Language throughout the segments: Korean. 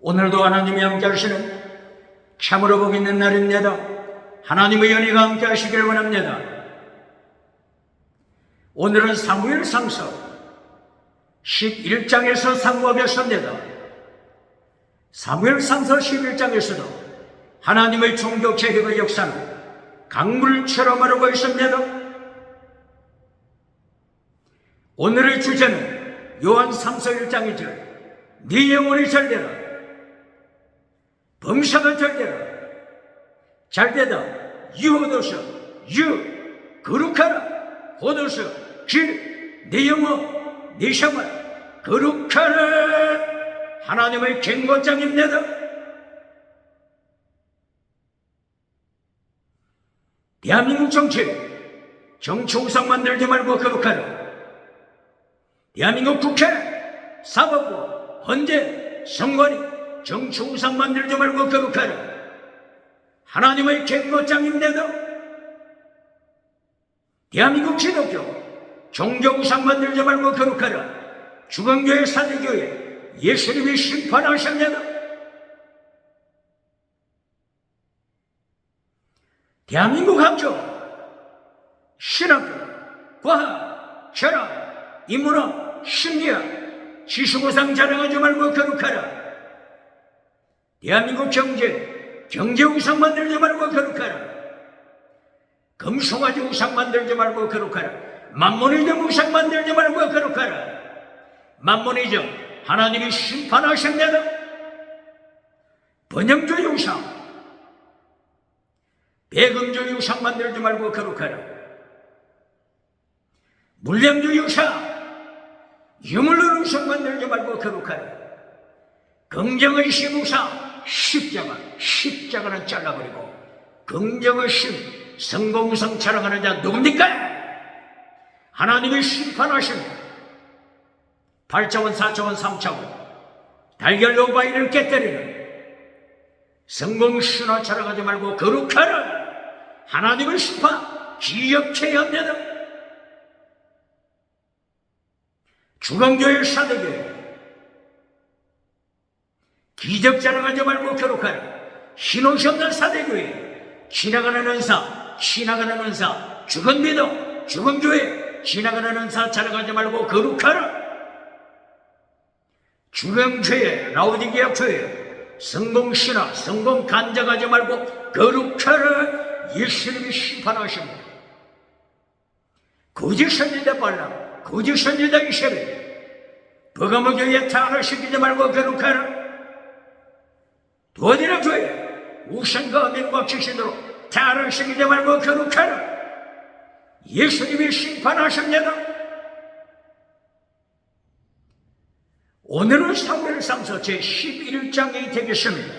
오늘도 하나님이 함께 하시는 참으로 복 있는 날입니다. 하나님의 연희가 함께 하시길 원합니다. 오늘은 사무엘상서 11장에서 상고하겠습니다. 사무엘상서 11장에서도 하나님의 종교 개혁의 역사는 강물처럼 흐르고 있습니다. 오늘의 주제는 요한 3서 1장이죠. 네 영혼이 잘되라, 범사가 잘되라, 잘되다, 유호도서, 거룩하라, 호도서, 네 영혼, 네 생활, 거룩하라. 하나님의 경고장입니다. 대한민국 정치 우상 만들지 말고 거룩하라. 대한민국 국회, 사법부, 헌재, 선관위, 정치 우상 만들지 말고 거룩하라. 하나님의 경고장입니다. 대한민국 기독교, 종교 우상 만들지 말고 거룩하라. 주권교회, 사대교회, 예수님이 심판하셨습니다. 대한민국 학교, 신학교, 과학, 철학, 인문학, 심리학, 지수고상 자랑하지 말고 거룩하라. 대한민국 경제 우상 만들지 말고 거룩하라. 금송아지 우상 만들지 말고 거룩하라. 만몬이점 우상 만들지 말고 거룩하라. 만몬이점 하나님이 심판하셨습니다. 번영주의 우상, 배금주의 우상 만들지 말고 거룩하라. 물량주의 우상, 유물론 우상 만들지 말고 거룩하라. 긍정의 신 우상, 십자가는 잘라버리고 긍정의 신, 성공성 자랑하는 자 누굽니까? 하나님이 심판하십니다. 8차원, 4차원, 3차원 달걀로 바위를 깨뜨리는 성공신화 자랑하지 말고 거룩하라. 하나님의 심판 기억해야 합니다. 주광교회, 사대교회 기적 자랑하지 말고 거룩하라. 신옷이 없는 사대교회, 지나가는 은사, 죽은 믿음, 죽은 교회, 지나가는 은사 자랑하지 말고 거룩하라. 주명교회, 라우디게아 교회, 성공신화, 성공 간장하지 말고 거룩하라. 예수님이 심판하십니다. 거짓 선지자 발람, 거짓 선지자 이세벨, 버가모 교회에 타락을 시키지 말고 거룩하라. 도디라 교회, 우상과 음행과 귀신으로 타락을 시키지 말고 거룩하라. 예수님이 심판하십니다. 오늘은 사무엘상서 제11장이 되겠습니다.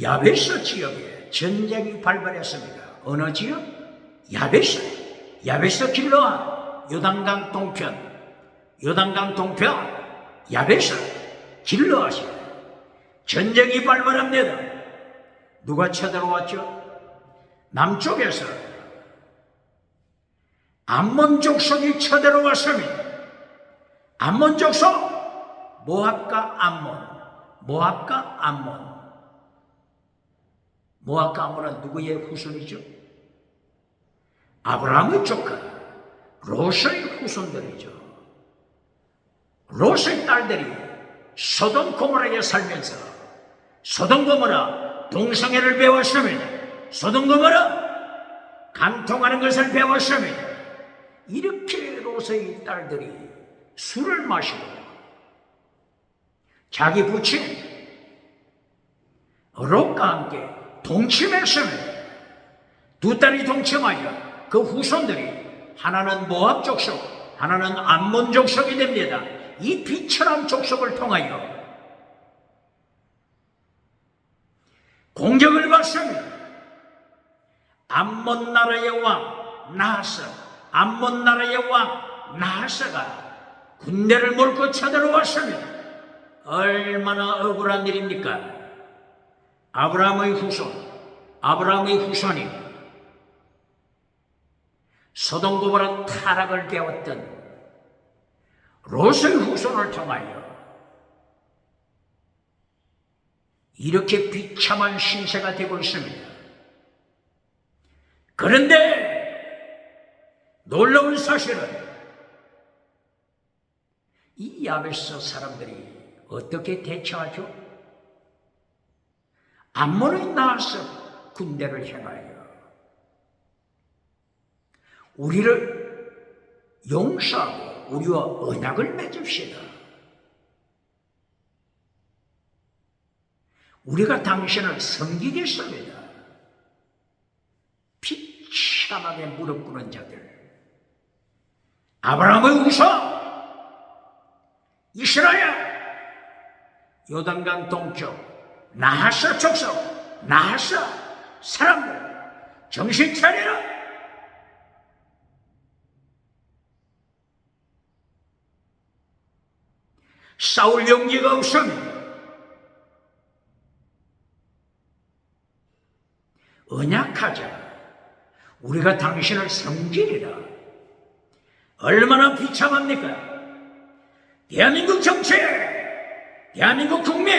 야베스 지역에 전쟁이 발발했습니다. 어느 지역? 야베스 길르앗, 요단강 동편, 야베스 길르앗이 전쟁이 발발합니다. 누가 쳐들어왔죠? 남쪽에서 암몬 족속이 쳐들어왔습니다. 암몬 족속, 모압과 암몬은 누구의 후손이죠? 아브라함의 조카 롯의 후손들이죠. 롯의 딸들이 소돔 고모라에 살면서 소돔 고모라 동성애를 배웠습니다. 소돔 고모라 간통하는 것을 배웠습니다. 이렇게 롯의 딸들이 술을 마시고 자기 부친 롯과 함께 동침했습니다. 두 딸이 동침하여 그 후손들이 하나는 모압 족속, 하나는 암몬 족속이 됩니다. 이 비천한 족속을 통하여 공격을 받습니다. 암몬 나라의 왕 나하스가 군대를 몰고 쳐들어왔습니다. 얼마나 억울한 일입니까? 아브라함의 후손이 소돔 고모라 타락을 배웠던 롯의 후손을 통하여 이렇게 비참한 신세가 되고 있습니다. 그런데 놀라운 사실은 이 야베스 사람들이 어떻게 대처하죠? 암몬의 나하스 군대를 향하여 우리를 용서하고 우리와 언약을 맺읍시다. 우리가 당신을 섬기겠습니다. 비참하게 무릎 꿇은 자들, 아브라함의 후손 이스라엘, 요단강 동쪽 나하스 족속, 나하스 사람들 정신 차리라. 싸울 용기가 없습니다. 언약하자. 우리가 당신을 섬기리라. 얼마나 비참합니까? 대한민국 정치, 대한민국 국민,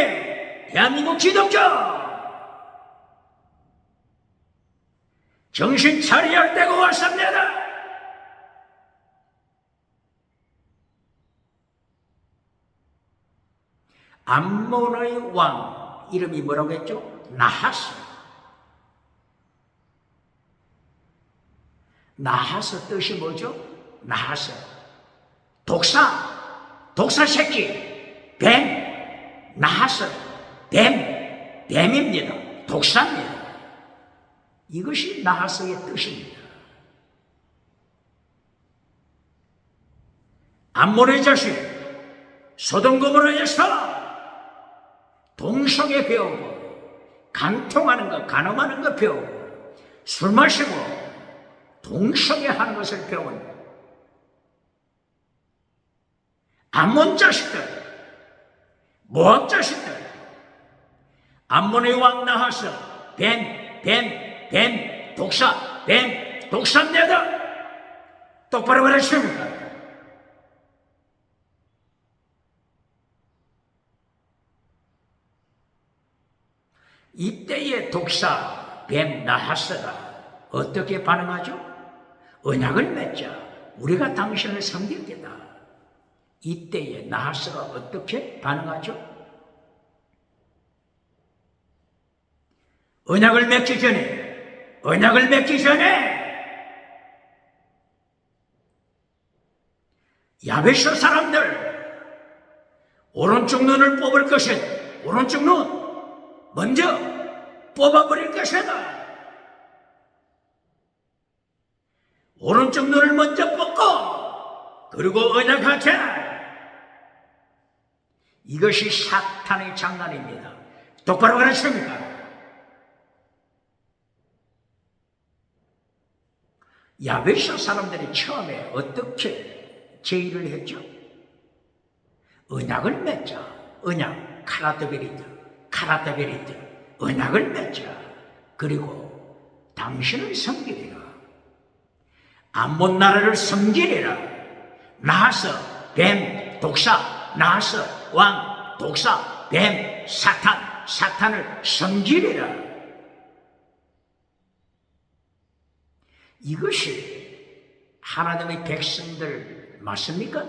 대한민국 기독교 정신 차려야 할 때가 왔습니다. 암몬의 왕 이름이 뭐라고 했죠? 나하스. 나하스 뜻이 뭐죠? 나하스 독사 새끼, 뱀, 나하스, 뱀입니다. 독사입니다. 이것이 나하스의 뜻입니다. 암몬의 자식, 소돔 고모라에서 동성애 배우고, 간통하는 거, 간음하는 거 배우고, 술 마시고, 동성애 하는 것을 배운 암몬 자식들, 모압 자식들, 암몬의 왕 나하스, 독사입니다. 똑바로 말하십니까? 이때의 독사, 나하스가 어떻게 반응하죠? 언약을 맺자. 우리가 당신을 섬길 게다. 이때에 나하스가 어떻게 반응하죠? 언약을 맺기 전에 야베스 사람들 오른쪽 눈을 뽑을 것이다. 오른쪽 눈 먼저 뽑아버릴 것이다. 오른쪽 눈을 먼저 뽑고 그리고 언약하자. 이것이 사탄의 장난입니다. 똑바로 가르칩니까? 야베스 사람들이 처음에 어떻게 제의를 했죠? 언약을 맺자. 언약, 카라테베리트, 언약을 맺자. 그리고 당신을 섬기리라. 암몬 나라를 섬기리라. 나하스, 뱀, 독사, 나하스, 왕, 독사, 뱀, 사탄을 섬기리라. 이것이 하나님의 백성들 맞습니까?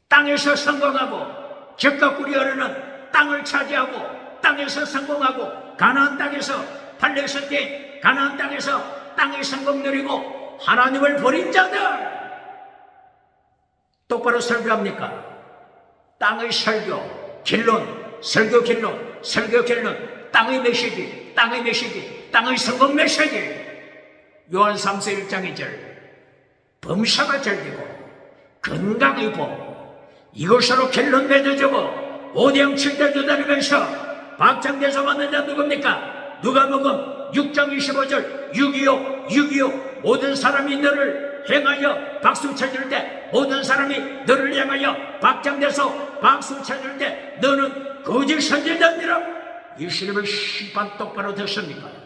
땅에서 성공하고 적과꿀이 흐르는 땅을 차지하고 땅에서 성공하고 가나안 땅에서 팔레스타인 가나안 땅에서 땅의 성공 누리고 하나님을 버린 자들 똑바로 설교합니까? 땅의 설교 결론, 설교 결론, 땅의 메시지, 땅의 성공 메시지. 요한 3서 1장 2절 범사가 절되고 건강의 복 이것으로 결론 맺어주고 5대 7대 다니면서 박장대소 받는 자 누굽니까? 누가복음 6장 25절 625 모든 사람이 너를 행하여 박수 쳐줄 때 모든 사람이 너를 향하여 박장대소 박수 쳐줄 때 너는 거짓 선지자니라. 예수님의 심판 똑바로 됐습니까?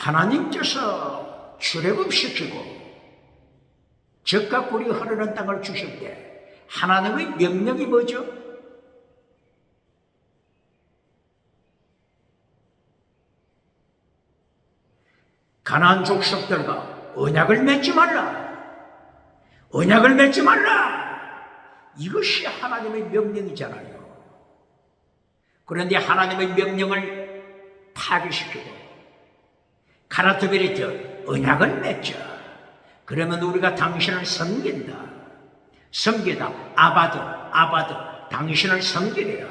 하나님께서 출애굽시키고 젖과 꿀이 흐르는 땅을 주실 때 하나님의 명령이 뭐죠? 가나안 족속들과 언약을 맺지 말라. 언약을 맺지 말라. 이것이 하나님의 명령이잖아요. 그런데 하나님의 명령을 파괴시키고 카라트베리트 언약을 맺자. 그러면 우리가 당신을 섬긴다. 섬기다. 아바드 당신을 섬기리라.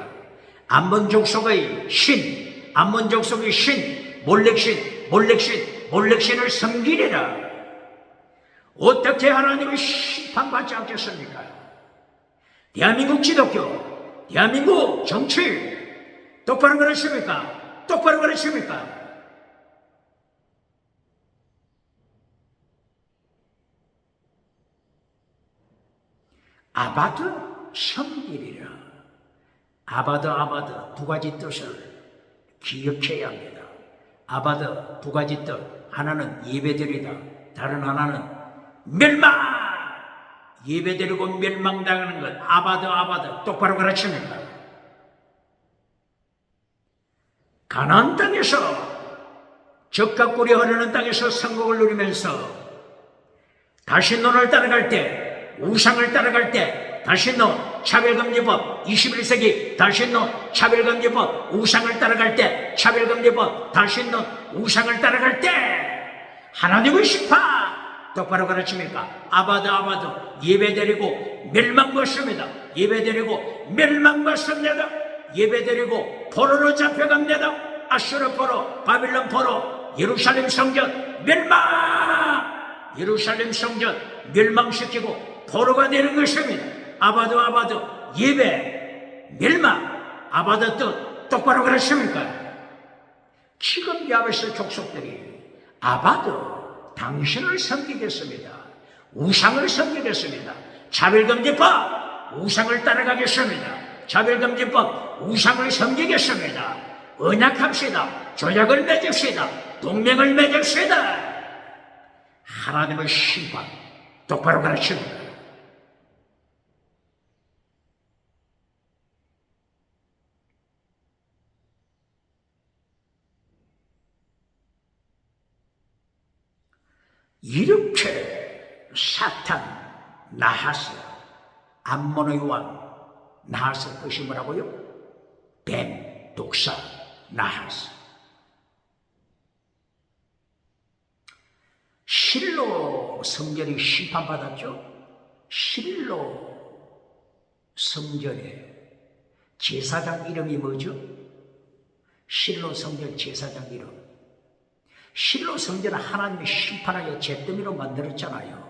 암몬 족속의 신, 암몬 족속의 신, 몰렉신을 섬기리라. 어떻게 하나님의 심판받지 않겠습니까? 대한민국 기독교, 대한민국 정치 똑바로 그러십니까? 똑바로 그러십니까? 아바드 섬기리라. 아바드 두 가지 뜻을 기억해야 합니다. 아바드 두 가지 뜻, 하나는 예배드리다, 다른 하나는 멸망. 예배드리고 멸망당하는 것. 아바드 똑바로 가르칩니까? 가나안 땅에서 젖과 꿀이 흐르는 땅에서 성공을 누리면서 다시 너를 따라갈 때, 우상을 따라갈 때, 다시 너 차별금지법 21세기, 다시 너 차별금지법 우상을 따라갈 때, 차별금지법 다시 너 우상을 따라갈 때 하나님의 심판 똑바로 가르칩니까? 아바드 예배드리고 멸망받습니다. 예배드리고 멸망받습니다. 예배드리고 포로로 잡혀갑니다. 아수르 포로, 바빌론 포로, 예루살렘 성전 멸망! 예루살렘 성전 멸망시키고 포로가 되는 것입니다. 아바드 예배 멸망. 아바드 뜻 똑바로 그랬습니까? 지금 야베스 족속들이 아바드 당신을 섬기겠습니다. 우상을 섬기겠습니다. 차별금지법 우상을 따라가겠습니다. 차별금지법 우상을 섬기겠습니다. 언약합시다. 조약을 맺읍시다. 동맹을 맺읍시다. 하나님의 심판 똑바로 가르칩니다. 이렇게 사탄, 나하스, 암몬의 왕, 나하스 뜻이 뭐라고요? 뱀, 독사, 나하스. 실로 성전이 심판받았죠? 실로 성전의 제사장 이름이 뭐죠? 실로 성전 제사장 이름. 실로 성전은 하나님이 심판하여 잿더미로 만들었잖아요.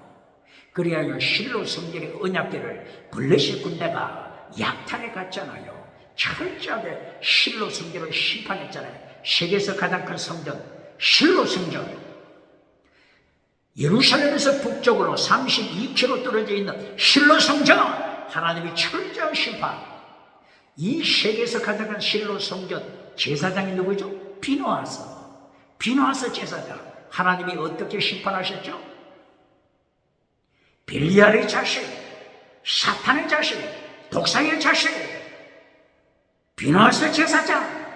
그래야 실로 성전의 언약궤를 블레셋 군대가 약탈해 갔잖아요. 철저하게 실로 성전을 심판했잖아요. 세계에서 가장 큰 성전, 실로 성전. 예루살렘에서 북쪽으로 32km 떨어져 있는 실로 성전, 하나님이 철저한 심판. 이 세계에서 가장 큰 실로 성전 제사장이 누구죠? 비누아스 제사장. 하나님이 어떻게 심판하셨죠? 벨리알의 자식, 사탄의 자식, 독사의 자식, 비누아스 제사장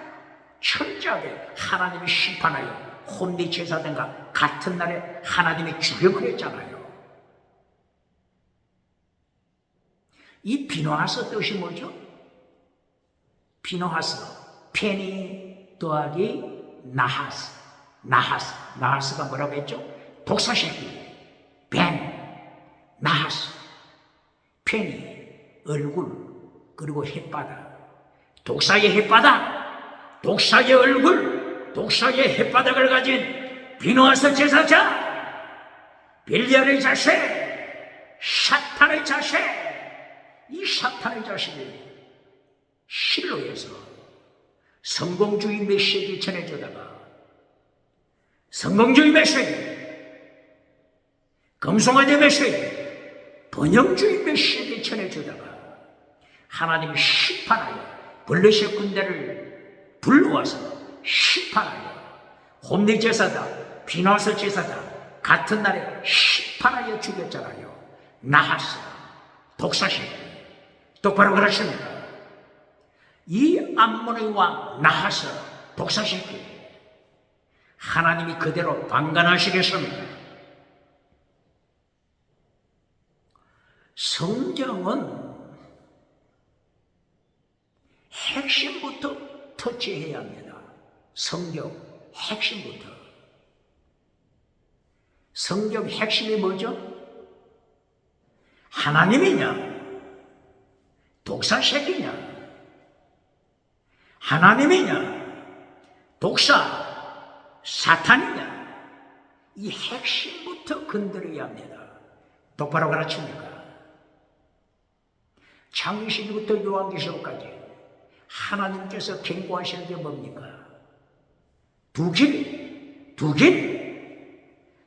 철저하게 하나님이 심판하여 혼리 제사장과 같은 날에 하나님이 죽여버렸잖아요. 이 비누아스 뜻이 뭐죠? 비누아스, 페니 더하기 나하스가 뭐라고 했죠? 독사새끼, 뱀, 나하스, 페니, 얼굴, 그리고 햇바닥. 독사의 햇바닥, 독사의 얼굴, 독사의 햇바닥을 가진 비누아스 제사장, 벨리알의 자식, 사탄의 자식. 이 사탄의 자식이 실로에서 성공주의 메시지 전해주다가 성공주의 메시지, 금송아지 메시지, 번영주의 메시지 전해주다가 하나님이 심판하여 블레셋 군대를 불러와서 심판하여 혼리 제사장, 비나스 제사장 같은 날에 심판하여 죽였잖아요. 나하스 독사시 똑바로 그러십니까? 이 암몬의 왕 나하스 독사시키 하나님이 그대로 방관하시겠습니까? 성경은 핵심부터 터치해야 합니다. 성경 핵심부터. 성경 핵심이 뭐죠? 하나님이냐? 독사 새끼냐? 하나님이냐? 독사 사탄이냐? 이 핵심부터 건드려야 합니다. 똑바로 가르칩니까? 창세기부터 요한계시록까지 하나님께서 경고하시는 게 뭡니까? 두 길,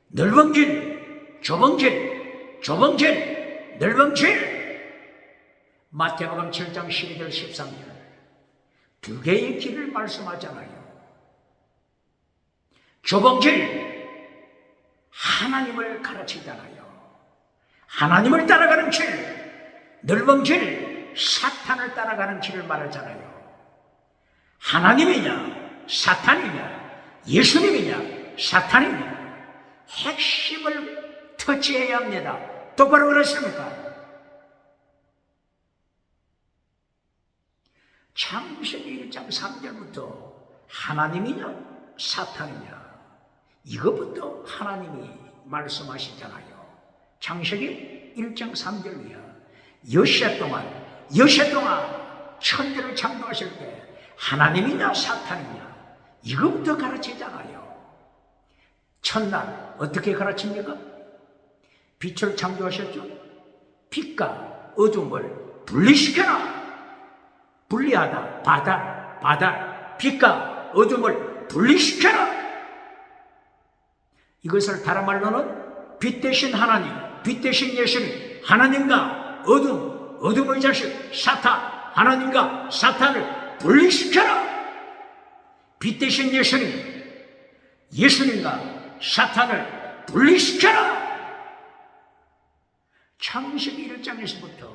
넓은 길, 좁은 길, 넓은 길. 마태복음 7장 12절 13절 두 개의 길을 말씀하잖아요. 좁은 길, 하나님을 가르치잖아요. 하나님을 따라가는 길, 넓은 길, 사탄을 따라가는 길을 말하잖아요. 하나님이냐, 사탄이냐, 예수님이냐, 사탄이냐, 핵심을 터치해야 합니다. 똑바로 그러십니까? 창세기 1장 3절부터 하나님이냐, 사탄이냐, 이것부터 하나님이 말씀하시잖아요. 창세기 1장 3절이야. 여세 동안 천지를 창조하실 때 하나님이냐 사탄이냐 이거부터 가르치잖아요. 첫날 어떻게 가르칩니까? 빛을 창조하셨죠? 빛과 어둠을 분리시켜라. 분리하다, 바다, 빛과 어둠을 분리시켜라. 이것을 다른 말로는 빛 대신 하나님, 빛 대신 예수님, 하나님과 어둠의 자식 사탄, 하나님과 사탄을 분리시켜라. 빛 대신 예수님, 예수님과 사탄을 분리시켜라. 창세기 1장에서부터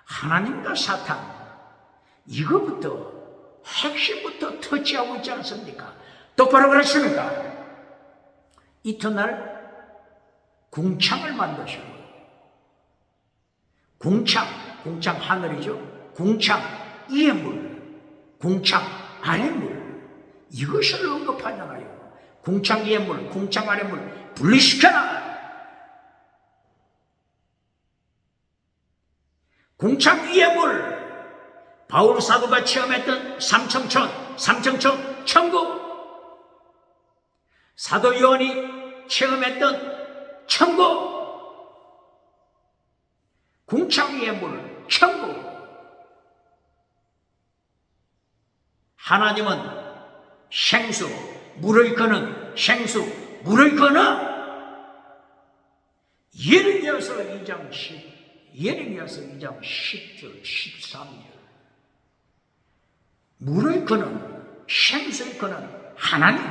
하나님과 사탄 이거부터 핵심부터 터치하고 있지 않습니까? 똑바로 그랬습니까? 이튿날 궁창을 만드시고 궁창 하늘이죠. 궁창 위의 물, 궁창 아래 물 이것을 언급하잖아요. 궁창 위의 물, 궁창 아래 물 분리시켜라. 궁창 위의 물 바울 사도가 체험했던 삼청천 천국, 사도 요한이 체험했던 천국, 궁창 위의 물, 천국. 하나님은 생수, 물을 거는 생수, 물을 거는 예레미야서 2장 10절, 13절. 물을 거는, 생수를 거는 하나님,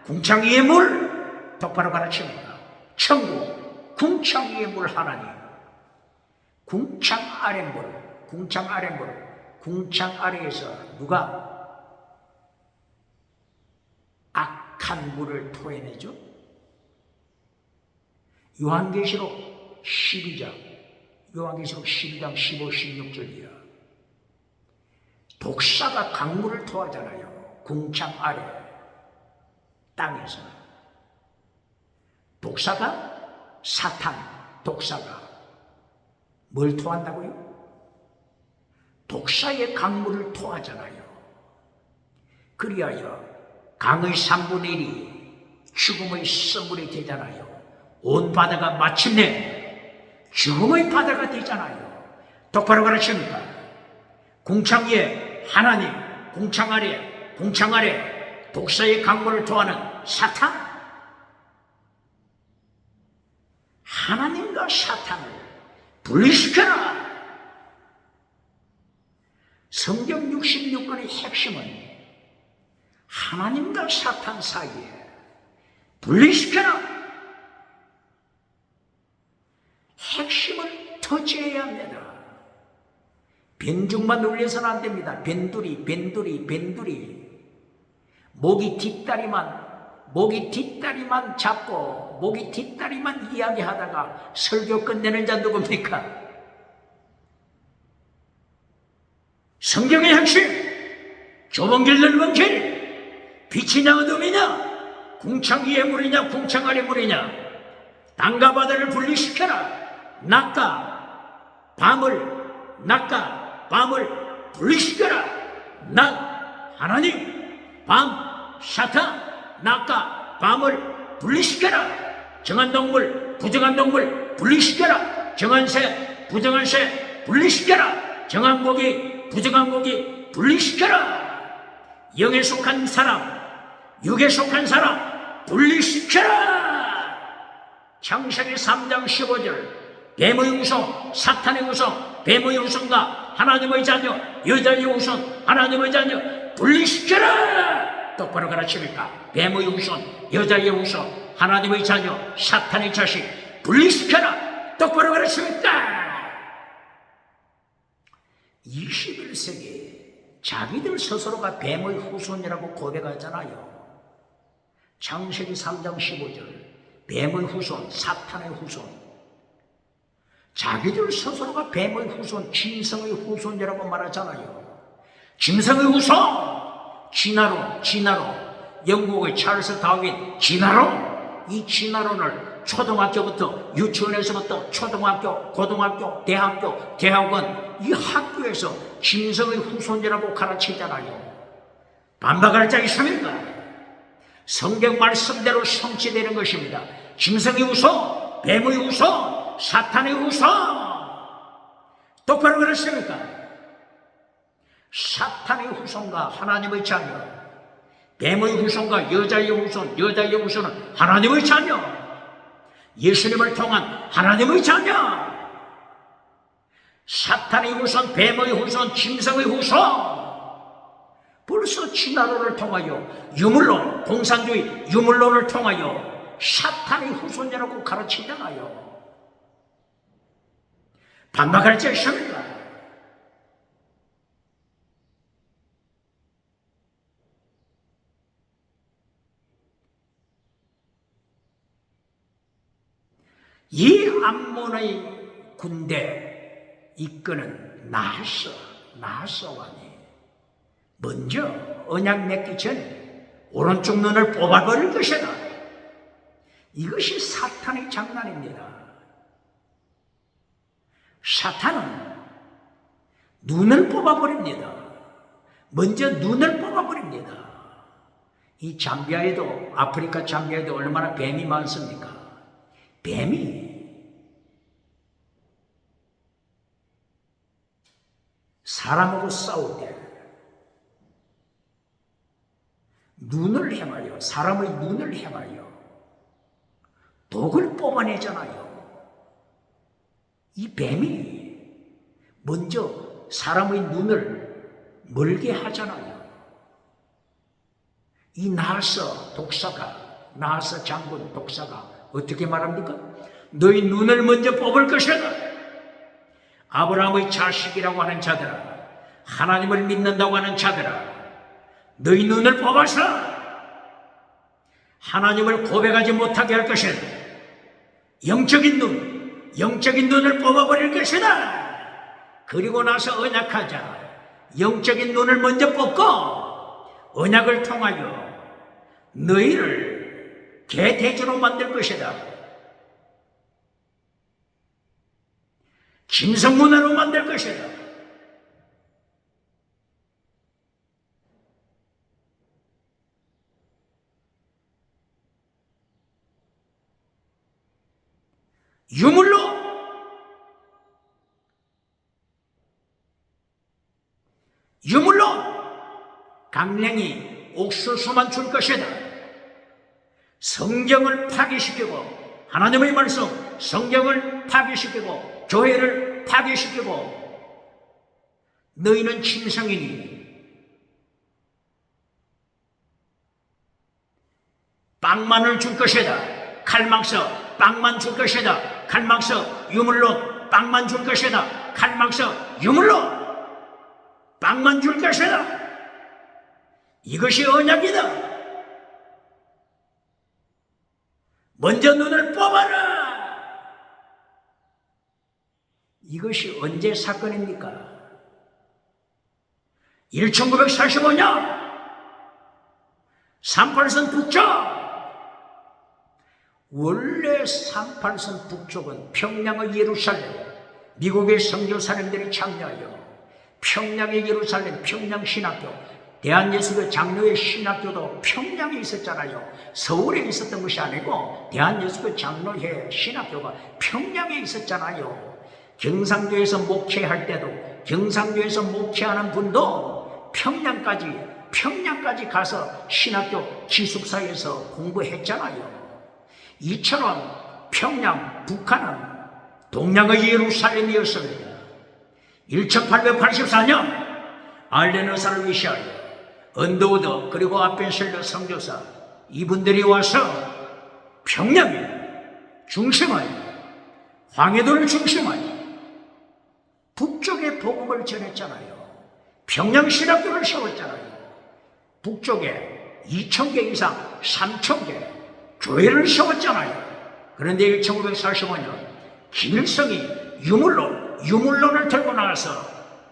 궁창 위의 물, 똑바로 가르칩니다. 천국, 궁창 위의 물 하나님. 궁창 아래 물, 궁창 아래에서 누가 악한 물을 토해내죠? 요한계시록 12장 15, 16절이야. 독사가 강물을 토하잖아요. 궁창 아래 땅에서. 독사가 사탄, 독사가 뭘 토한다고요? 독사의 강물을 토하잖아요. 그리하여 강의 3분의 1이 죽음의 썰물이 되잖아요. 온 바다가 마침내 죽음의 바다가 되잖아요. 똑바로 가르칩니까? 궁창 위에 하나님, 궁창 아래 독사의 강물을 토하는 사탄. 하나님과 사탄을 분리시켜라. 성경 66권의 핵심은 하나님과 사탄 사이에 분리시켜라. 핵심을 터치해야 합니다. 변죽만 울려서는 안 됩니다. 변두리. 목이 뒷다리만 잡고 목이 뒷다리만 이야기하다가 설교 끝내는 자 누굽니까? 성경의 핵심, 좁은 길 넓은 길, 빛이냐 어둠이냐, 궁창 위에 물이냐 궁창 아래 물이냐, 땅과 바다를 분리시켜라. 낮과 밤을 분리시켜라. 낮 하나님, 밤 사탄, 낮과 밤을 분리시켜라. 정한 동물, 부정한 동물 분리시켜라. 정한 새, 부정한 새 분리시켜라. 정한 고기, 부정한 고기 분리시켜라. 영에 속한 사람, 육에 속한 사람 분리시켜라. 창세기 3장 15절 뱀의 후손, 사탄의 후손, 뱀의 후손과 하나님의 자녀, 여자의 후손, 하나님의 자녀 분리시켜라. 똑바로 가르칩니까? 뱀의 후손, 여자의 후손, 하나님의 자녀, 사탄의 자식 분리시켜라. 똑바로 가르칩니까? 21세기 자기들 스스로가 뱀의 후손이라고 고백하잖아요. 창세기 3장 15절 뱀의 후손, 사탄의 후손, 자기들 스스로가 뱀의 후손, 짐승의 후손이라고 말하잖아요. 짐승의 후손, 진화론, 영국의 찰스 다윈 진화론, 이 진화론을 초등학교부터, 유치원에서부터 초등학교, 고등학교, 대학원, 이 학교에서 짐승의 후손이라고 가르치잖아요. 반박할 자 있습니까? 성경 말씀대로 성취되는 것입니다. 짐승의 후손, 뱀의 후손, 사탄의 후손. 똑바로 그렇습니까? 사탄의 후손과 하나님의 자녀, 뱀의 후손과 여자의 후손은 하나님의 자녀, 예수님을 통한 하나님의 자녀. 사탄의 후손, 뱀의 후손, 짐승의 후손. 벌써 진화론을 통하여 유물론, 공산주의 유물론을 통하여 사탄의 후손이라고 가르치잖아요. 반박할 자 있습니까? 이 암몬의 군대 이끄는 나하스 왕이 먼저 언약 맺기 전에 오른쪽 눈을 뽑아버릴 것이다. 이것이 사탄의 장난입니다. 사탄은 눈을 뽑아버립니다. 먼저 눈을 뽑아버립니다. 이 잠비아에도, 아프리카 잠비아에도 얼마나 뱀이 많습니까? 뱀이 사람하고 싸울 때 눈을 향하여, 사람의 눈을 향하여 독을 뽑아내잖아요. 이 뱀이 먼저 사람의 눈을 멀게 하잖아요. 이 나하스 장군 독사가 어떻게 말합니까? 너희 눈을 먼저 뽑을 것이다. 아브라함의 자식이라고 하는 자들아, 하나님을 믿는다고 하는 자들아, 너희 눈을 뽑아서 하나님을 고백하지 못하게 할 것이다. 영적인 눈을 뽑아버릴 것이다. 그리고 나서 언약하자. 영적인 눈을 먼저 뽑고 언약을 통하여 너희를 개돼지로 만들 것이다. 짐승문화로 만들 것이다. 유물로 강냉이 옥수수만 줄 것이다. 성경을 파괴시키고, 하나님의 말씀, 성경을 파괴시키고, 교회를 파괴시키고, 너희는 짐승이니 빵만을 줄 것이다. 칼막서 빵만 줄 것이다. 칼막서 유물론 빵만 줄 것이다. 칼막서 유물론 빵만 줄 것이다. 이것이 언약이다. 먼저 눈을 뽑아라. 이것이 언제 사건입니까? 1945년 38선 북쪽. 원래 38선 북쪽은 평양의 예루살렘, 미국의 선교사님들이 참여하여 평양의 예루살렘, 평양신학교, 대한예수교 장로의 신학교도 평양에 있었잖아요. 서울에 있었던 것이 아니고 대한예수교 장로회 신학교가 평양에 있었잖아요. 경상도에서 목회할 때도 경상도에서 목회하는 분도 평양까지 가서 신학교 기숙사에서 공부했잖아요. 이처럼 평양, 북한은 동양의 예루살렘이었습니다. 1884년 알렌 의사를 위시하여 언더우드 그리고 아펜셀러 선교사 이분들이 와서 평양에 중심하여 황해도를 중심하여 북쪽에 복음을 전했잖아요. 평양신학교를 세웠잖아요. 북쪽에 2,000개 이상 3,000개 교회를 세웠잖아요. 그런데 1945년 김일성이 유물론을 들고 나가서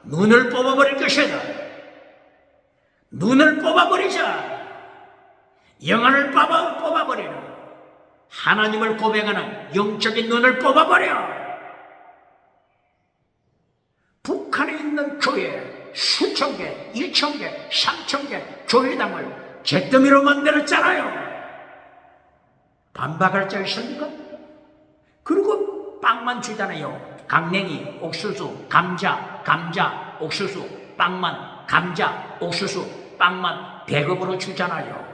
눈을 뽑아버릴 것이다. 눈을 뽑아버리자. 영안을 뽑아버리는 하나님을 고백하는 영적인 눈을 뽑아버려. 북한에 있는 교회 수천 개, 2,000개, 3,000개 교회당을 잿더미로 만들었잖아요. 반박할 자 있습니까? 그리고 빵만 주잖아요. 강냉이, 옥수수, 감자, 옥수수, 빵만, 감자, 옥수수, 빵만 배급으로 주잖아요.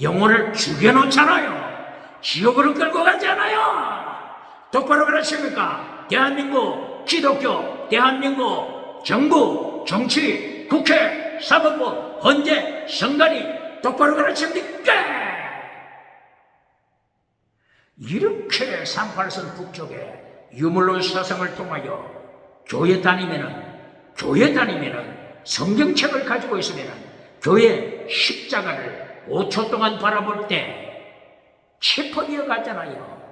영혼을 죽여놓잖아요. 지옥으로 끌고 가잖아요. 똑바로 그러십니까? 대한민국 기독교, 대한민국 정부, 정치, 국회, 사법부, 헌재, 선관위 똑바로 그러십니까? 이렇게 38선 북쪽에 유물론 사상을 통하여 교회 다니면은 성경책을 가지고 있으면은 교회 십자가를 5초 동안 바라볼 때 체포되어 가잖아요.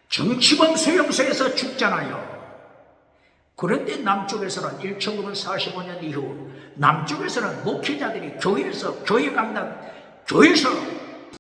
정치범 수용소에서 죽잖아요. 그런데 남쪽에서는 1945년 이후 남쪽에서는 목회자들이 교회 강단, 교회에서